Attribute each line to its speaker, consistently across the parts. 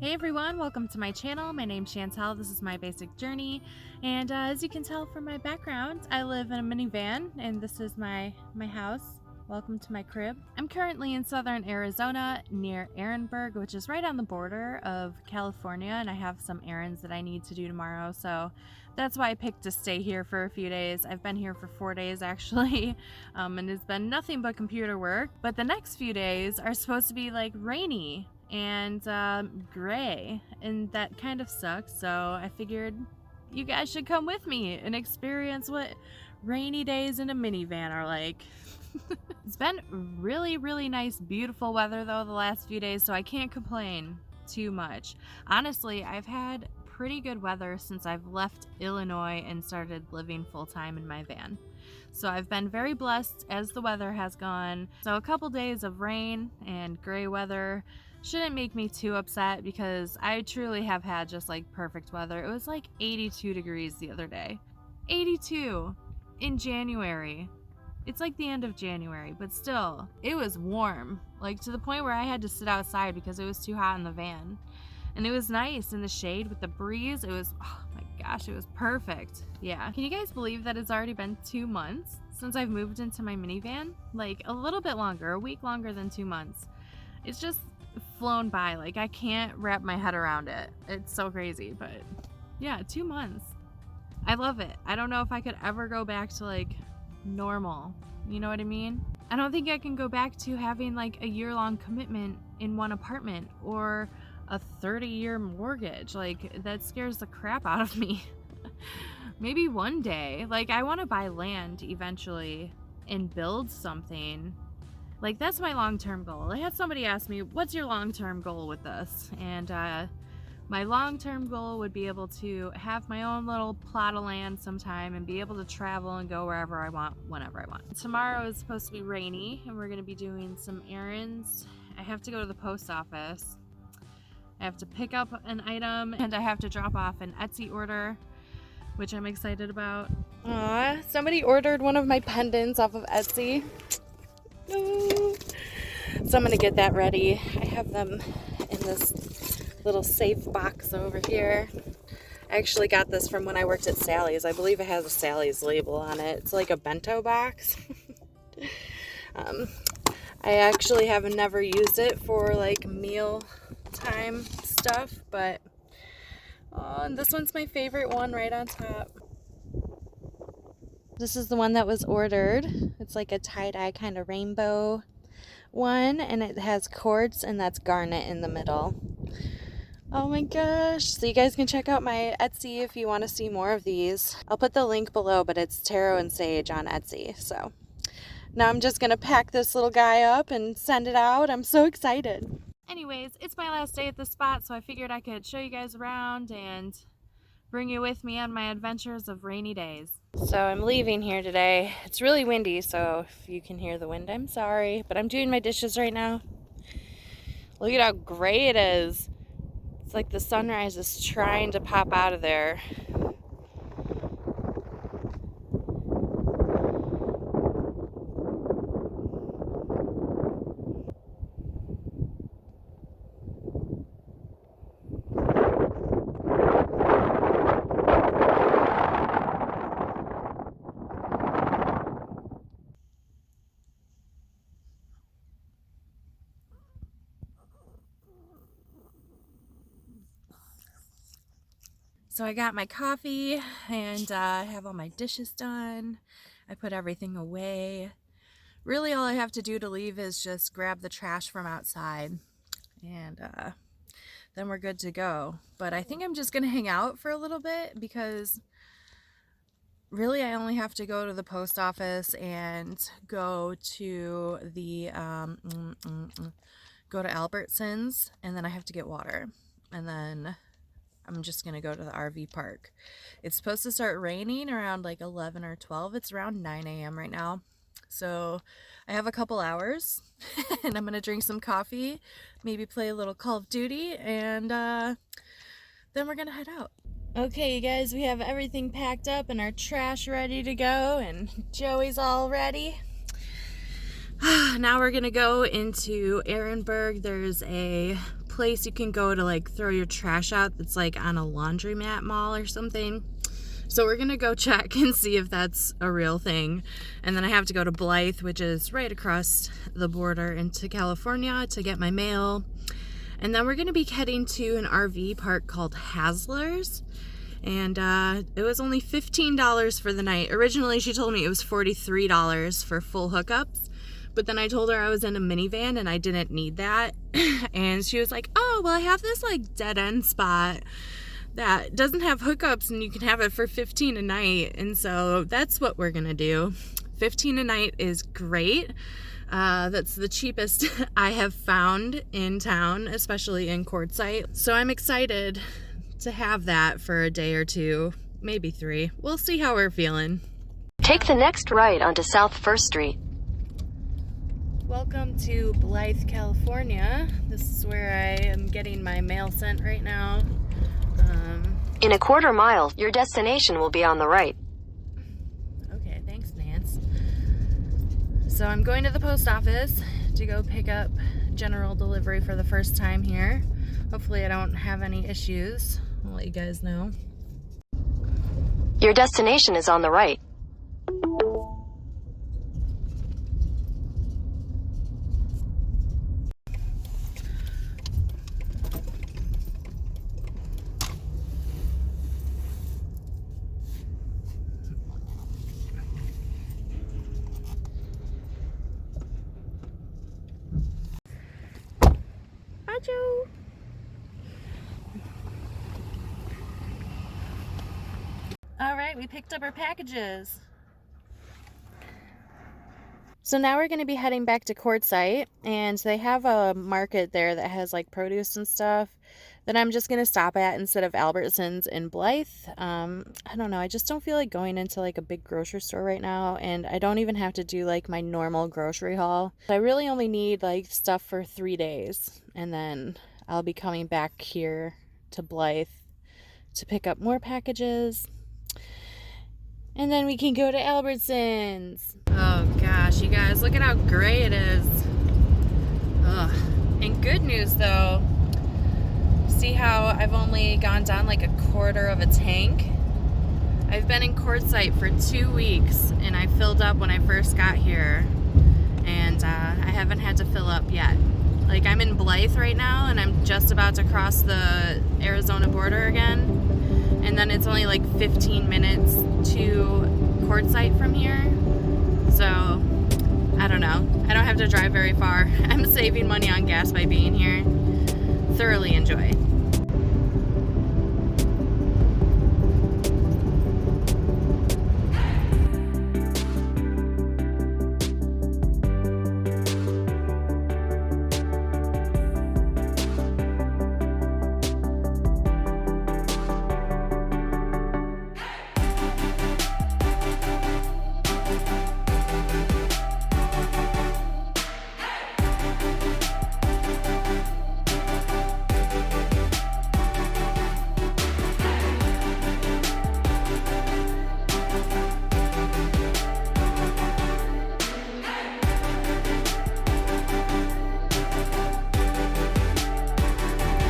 Speaker 1: Hey everyone, welcome to my channel. My name's Chantelle. This is my basic journey, and as you can tell from my background, I live in a minivan, and this is my house. Welcome to my crib. I'm currently in southern Arizona near Ehrenberg, which is right on the border of California, and I have some errands that I need to do tomorrow, so that's why I picked to stay here for a few days. I've been here for 4 days actually, and it's been nothing but computer work, but the next few days are supposed to be like rainy and gray, and that kind of sucks, so I figured you guys should come with me and experience what rainy days in a minivan are like. It's been really nice, beautiful weather though the last few days, so I can't complain too much. Honestly, I've had pretty good weather since I've left Illinois and started living full-time in my van. So I've been very blessed as the weather has gone. So a couple days of rain and gray weather shouldn't make me too upset, because I truly have had just like perfect weather. It was like 82 degrees the other day. 82 in January. It's like the end of January, but still, it was warm, like to the point where I had to sit outside because it was too hot in the van. And it was nice in the shade with the breeze. It was, oh my gosh, it was perfect. Yeah. Can you guys believe that it's already been 2 months since I've moved into my minivan? Like a little bit longer, a week longer than 2 months. It's just flown by. Like I can't wrap my head around it. It's so crazy, but yeah, 2 months. I love it. I don't know if I could ever go back to like normal. You know what I mean? I don't think I can go back to having like a year-long commitment in one apartment or a 30-year mortgage. Like that scares the crap out of me. Maybe one day. Like I want to buy land eventually and build something. Like that's my long-term goal. I had somebody ask me, what's your long-term goal with this? And my long-term goal would be able to have my own little plot of land sometime and be able to travel and go wherever I want, whenever I want. Tomorrow is supposed to be rainy and we're going to be doing some errands. I have to go to the post office. I have to pick up an item and I have to drop off an Etsy order, which I'm excited about. Aw, somebody ordered one of my pendants off of Etsy. So I'm gonna get that ready. I have them in this little safe box over here. I actually got this from when I worked at Sally's. I believe it has a Sally's label on it. It's like a bento box. I actually have never used it for like meal time stuff, but and this one's my favorite one right on top. This is the one that was ordered. It's like a tie-dye kind of rainbow one, and it has quartz, and that's garnet in the middle. Oh my gosh. So you guys can check out my Etsy if you want to see more of these. I'll put the link below, but it's Tarot and Sage on Etsy. So now I'm just going to pack this little guy up and send it out. I'm so excited. Anyways, it's my last day at the spot, so I figured I could show you guys around and bring you with me on my adventures of rainy days. So I'm leaving here today. It's really windy, so if you can hear the wind, I'm sorry. But I'm doing my dishes right now. Look at how gray it is. It's like the sunrise is trying to pop out of there. So I got my coffee and I have all my dishes done. I put everything away. Really all I have to do to leave is just grab the trash from outside, and then we're good to go. But I think I'm just gonna hang out for a little bit, because really I only have to go to the post office and go to the go to Albertsons, and then I have to get water, and then I'm just gonna go to the RV park. It's supposed to start raining around like 11 or 12. It's around 9 a.m. right now. So I have a couple hours and I'm gonna drink some coffee, maybe play a little Call of Duty, and then we're gonna head out. Okay, you guys, we have everything packed up and our trash ready to go, and Joey's all ready. Now we're gonna go into Ehrenberg. There's a place you can go to like throw your trash out that's like on a laundromat mall or something. So we're gonna go check and see if that's a real thing. And then I have to go to Blythe, which is right across the border into California, to get my mail. And then we're gonna be heading to an RV park called Hasler's. And it was only $15 for the night. Originally she told me it was $43 for full hookups. But then I told her I was in a minivan and I didn't need that. And she was like, oh, well, I have this like dead end spot that doesn't have hookups and you can have it for $15 a night. And so that's what we're gonna do. $15 a night is great. That's the cheapest I have found in town, especially in Quartzsite. So I'm excited to have that for a day or two, maybe 3. We'll see how we're feeling.
Speaker 2: Take the next right onto South 1st Street.
Speaker 1: Welcome to Blythe, California. This is where I am getting my mail sent right now.
Speaker 2: In a quarter mile, your destination will be on the right.
Speaker 1: Okay, thanks, Nance. So I'm going to the post office to go pick up general delivery for the first time here. Hopefully I don't have any issues. I'll let you guys know.
Speaker 2: Your destination is on the right.
Speaker 1: Joe. All right, we picked up our packages. So now we're going to be heading back to Quartzsite, and they have a market there that has like produce and stuff that I'm just going to stop at instead of Albertsons in Blythe. I don't know, I just don't feel like going into like a big grocery store right now, and I don't even have to do like my normal grocery haul. I really only need like stuff for 3 days, and then I'll be coming back here to Blythe to pick up more packages, and then we can go to Albertsons. Oh gosh, you guys, look at how gray it is. Ugh. And good news though, see how I've only gone down like a quarter of a tank? I've been in Quartzsite for 2 weeks and I filled up when I first got here, and I haven't had to fill up yet. Like, I'm in Blythe right now and I'm just about to cross the Arizona border again, and then it's only like 15 minutes to Quartzsite from here. So I don't know, I don't have to drive very far. I'm saving money on gas by being here. Thoroughly enjoy.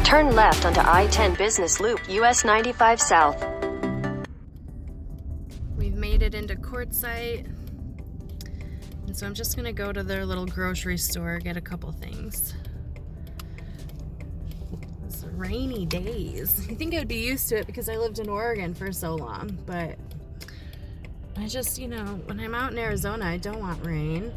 Speaker 2: Turn left onto I-10 Business Loop, US 95 South.
Speaker 1: We've made it into Quartzsite, and so I'm just gonna go to their little grocery store, get a couple things. It's rainy days. I think I'd be used to it because I lived in Oregon for so long, but I just, you know, when I'm out in Arizona, I don't want rain.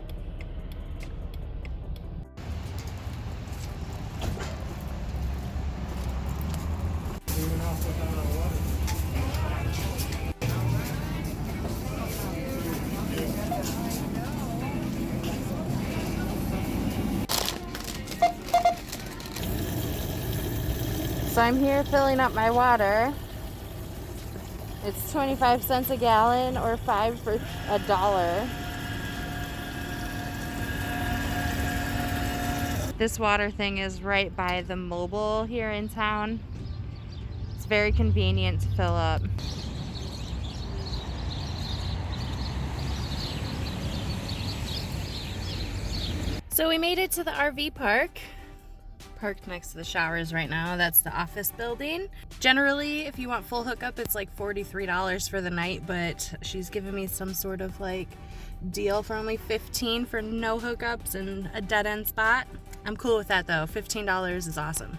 Speaker 1: So I'm here filling up my water. It's 25 cents a gallon or 5 for $1. This water thing is right by the Mobile here in town. It's very convenient to fill up. So we made it to the RV park parked next to the showers right now. That's the office building. Generally, if you want full hookup, it's like $43 for the night, but she's giving me some sort of like deal for only $15 for no hookups and a dead end spot. I'm cool with that though. $15 is awesome.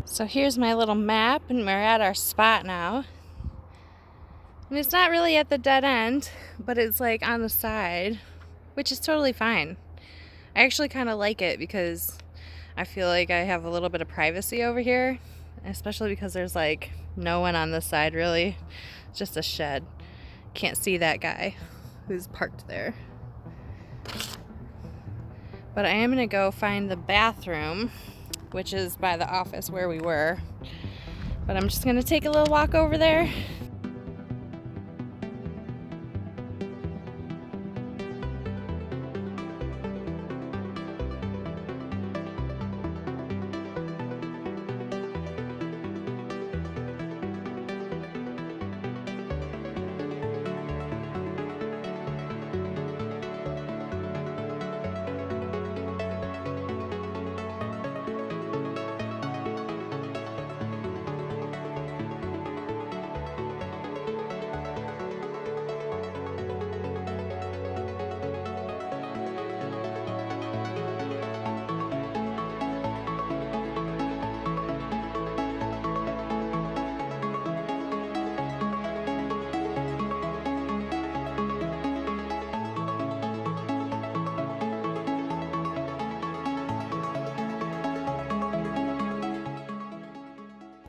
Speaker 1: So here's my little map, and we're at our spot now. And it's not really at the dead end, but it's like on the side, which is totally fine. I actually kind of like it because I feel like I have a little bit of privacy over here, especially because there's like no one on this side really. It's just a shed. Can't see that guy who's parked there. But I am gonna go find the bathroom, which is by the office where we were. But I'm just gonna take a little walk over there.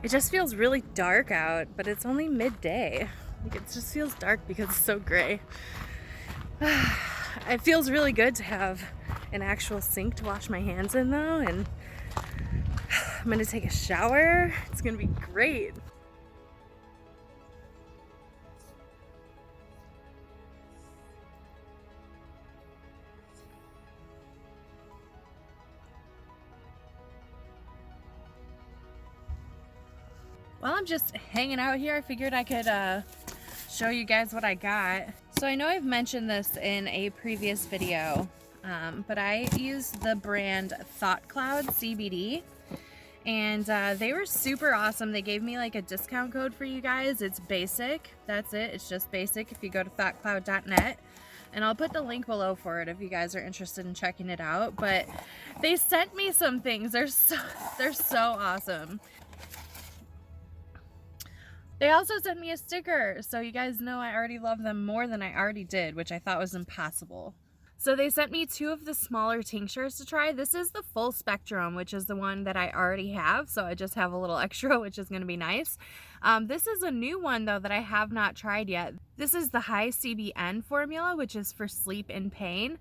Speaker 1: It just feels really dark out, but it's only midday. Like, it just feels dark because it's so gray. It feels really good to have an actual sink to wash my hands in though, and I'm gonna take a shower. It's gonna be great. While I'm just hanging out here, I figured I could show you guys what I got. So I know I've mentioned this in a previous video, but I use the brand Thought Cloud CBD, and they were super awesome. They gave me like a discount code for you guys. It's basic. That's it. It's just basic if you go to thoughtcloud.net. And I'll put the link below for it if you guys are interested in checking it out. But they sent me some things. They're so awesome. They also sent me a sticker, so you guys know I already love them more than I already did, which I thought was impossible. So they sent me 2 of the smaller tinctures to try. This is the full spectrum, which is the one that I already have, so I just have a little extra, which is going to be nice. This is a new one, though, that I have not tried yet. This is the high CBN formula, which is for sleep and pain.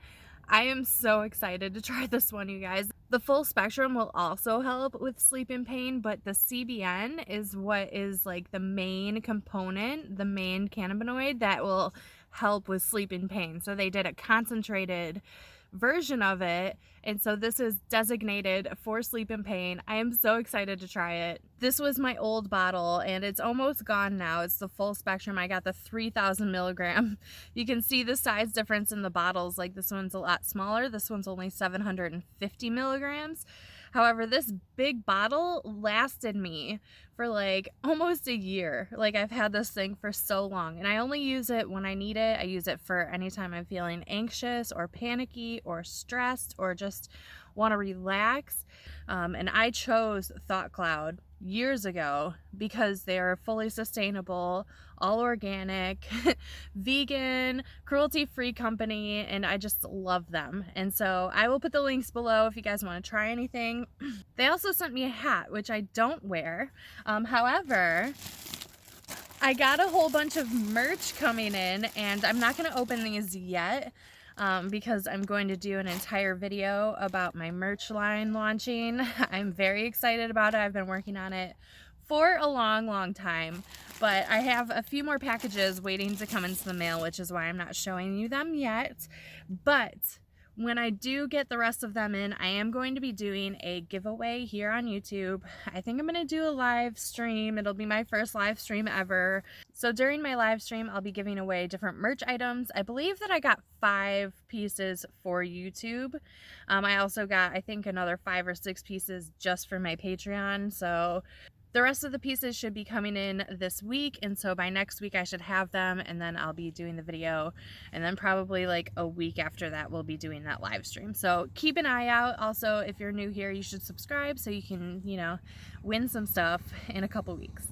Speaker 1: I am so excited to try this one, you guys. The full spectrum will also help with sleep and pain, but the CBN is what is like the main component, the main cannabinoid that will help with sleep and pain. So they did a concentrated version of it, and so this is designated for sleep and pain. I am so excited to try it. This was my old bottle and it's almost gone now. It's the full spectrum. I got the 3,000 milligram. You can see the size difference in the bottles. Like, this one's a lot smaller. This one's only 750 milligrams. However, this big bottle lasted me for like almost a year. Like, I've had this thing for so long, and I only use it when I need it. I use it for anytime I'm feeling anxious or panicky or stressed or just want to relax. And I chose Thought Cloud years ago because they are fully sustainable, all organic, vegan, cruelty-free company, and I just love them. And so I will put the links below if you guys want to try anything. They also sent me a hat, which I don't wear. However, I got a whole bunch of merch coming in, and I'm not going to open these yet because I'm going to do an entire video about my merch line launching. I'm very excited about it. I've been working on it for a long time, but I have a few more packages waiting to come into the mail, which is why I'm not showing you them yet. But when I do get the rest of them in, I am going to be doing a giveaway here on YouTube. I think I'm going to do a live stream. It'll be my first live stream ever. So during my live stream, I'll be giving away different merch items. I believe that I got 5 pieces for YouTube. I also got, I think, another 5 or 6 pieces just for my Patreon. So the rest of the pieces should be coming in this week, and so by next week I should have them, and then I'll be doing the video, and then probably like a week after that we'll be doing that live stream. So keep an eye out. Also, if you're new here, you should subscribe so you can, you know, win some stuff in a couple weeks.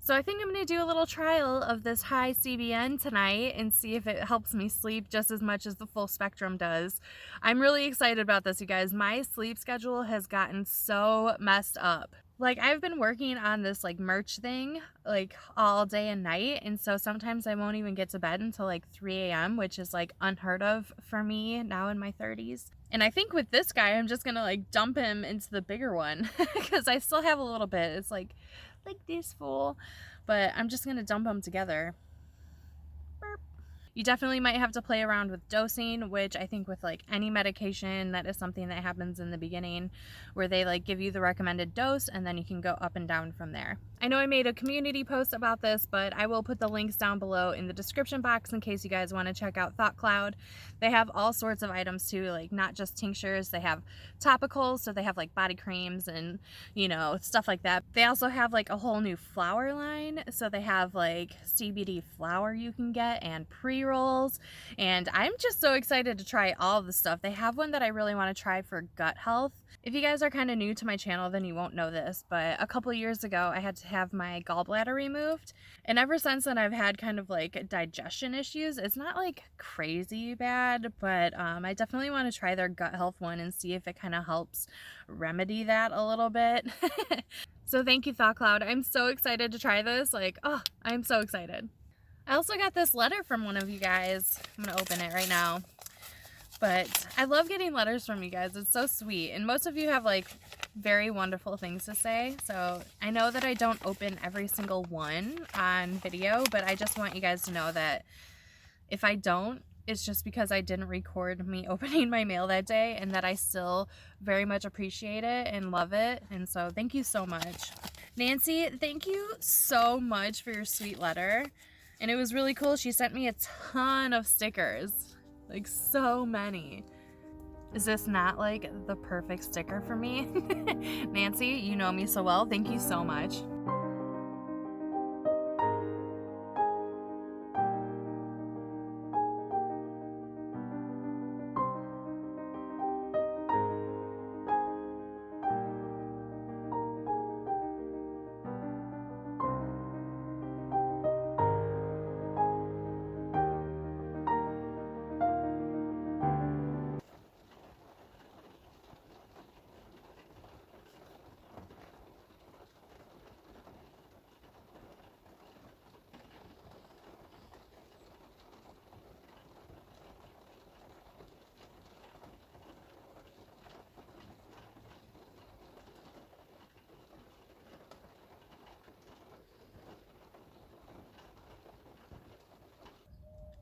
Speaker 1: So I think I'm going to do a little trial of this high CBN tonight and see if it helps me sleep just as much as the full spectrum does. I'm really excited about this, you guys. My sleep schedule has gotten so messed up. Like, I've been working on this like merch thing like all day and night, and so sometimes I won't even get to bed until like 3 a.m., which is like unheard of for me now in my 30s. And I think with this guy I'm just gonna like dump him into the bigger one because I still have a little bit. It's like this full, but I'm just gonna dump them together. Burp. You definitely might have to play around with dosing, which I think with like any medication, that is something that happens in the beginning where they like give you the recommended dose and then you can go up and down from there. I know I made a community post about this, but I will put the links down below in the description box in case you guys want to check out Thought Cloud. They have all sorts of items too, like not just tinctures. They have topicals, so they have like body creams and, you know, stuff like that. They also have like a whole new flower line, so they have like CBD flower you can get and pre-rolls, and I'm just so excited to try all of the stuff. They have one that I really want to try for gut health. If you guys are kind of new to my channel, then you won't know this, but a couple years ago I had to have my gallbladder removed, and ever since then I've had kind of like digestion issues. It's not like crazy bad, but I definitely want to try their gut health one and see if it kind of helps remedy that a little bit. So thank you, Thought Cloud. I'm so excited to try this. Like, oh, I'm so excited. I also got this letter from one of you guys. I'm gonna open it right now. But I love getting letters from you guys. It's so sweet. And most of you have like very wonderful things to say. So I know that I don't open every single one on video, but I just want you guys to know that if I don't, it's just because I didn't record me opening my mail that day, and that I still very much appreciate it and love it. And so thank you so much. Nancy, thank you so much for your sweet letter. And it was really cool. She sent me a ton of stickers. Like, so many. Is this not like the perfect sticker for me? Nancy, you know me so well. Thank you so much.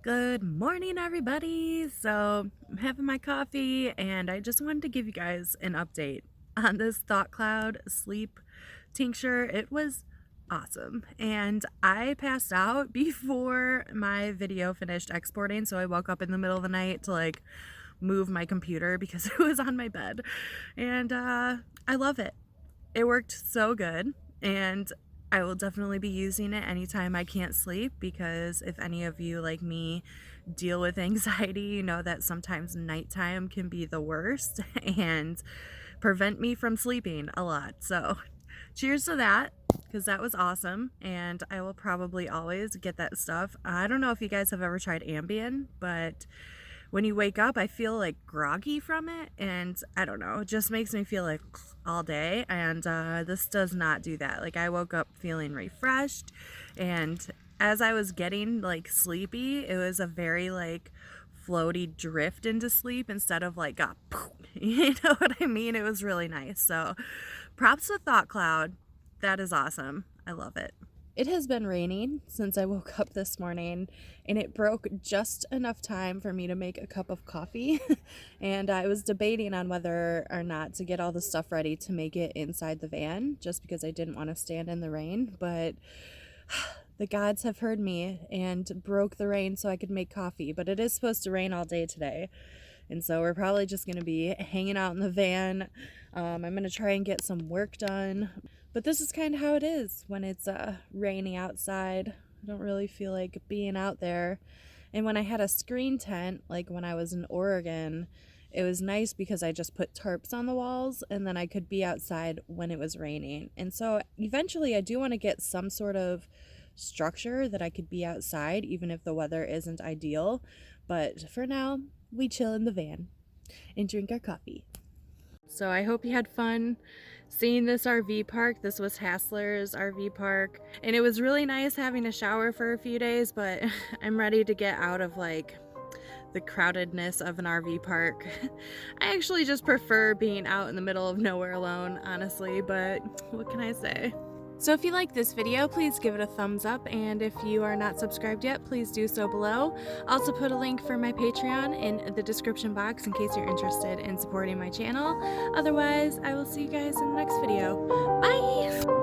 Speaker 1: Good morning, everybody. So I'm having my coffee, and I just wanted to give you guys an update on this Thought Cloud sleep tincture. It was awesome, and I passed out before my video finished exporting, so I woke up in the middle of the night to like move my computer because it was on my bed, and I love it. It worked so good, and I will definitely be using it anytime I can't sleep, because if any of you like me deal with anxiety, you know that sometimes nighttime can be the worst and prevent me from sleeping a lot. So cheers to that, because that was awesome, and I will probably always get that stuff. I don't know if you guys have ever tried Ambien, but when you wake up, I feel like groggy from it, and I don't know, it just makes me feel like all day, and this does not do that. Like, I woke up feeling refreshed, and as I was getting like sleepy, it was a very like floaty drift into sleep instead of like a poof, you know what I mean? It was really nice. So props to Thought Cloud. that is awesome. I love it. It has been raining since I woke up this morning, and it broke just enough time for me to make a cup of coffee. And I was debating on whether or not to get all the stuff ready to make it inside the van, just because I didn't want to stand in the rain. But the gods have heard me and broke the rain so I could make coffee. But it is supposed to rain all day today, and so we're probably just going to be hanging out in the van. I'm going to try and get some work done. But this is kind of how it is when it's rainy outside. I don't really feel like being out there. And when I had a screen tent, like when I was in Oregon, it was nice because I just put tarps on the walls and then I could be outside when it was raining. And so eventually I do want to get some sort of structure that I could be outside even if the weather isn't ideal. But for now, we chill in the van and drink our coffee. So I hope you had fun seeing this RV park. This was Hassler's RV park, and it was really nice having a shower for a few days, but I'm ready to get out of like the crowdedness of an RV park. I actually just prefer being out in the middle of nowhere alone, honestly, but what can I say? So if you like this video, please give it a thumbs up, and if you are not subscribed yet, please do so below. I'll also put a link for my Patreon in the description box in case you're interested in supporting my channel. Otherwise, I will see you guys in the next video. Bye!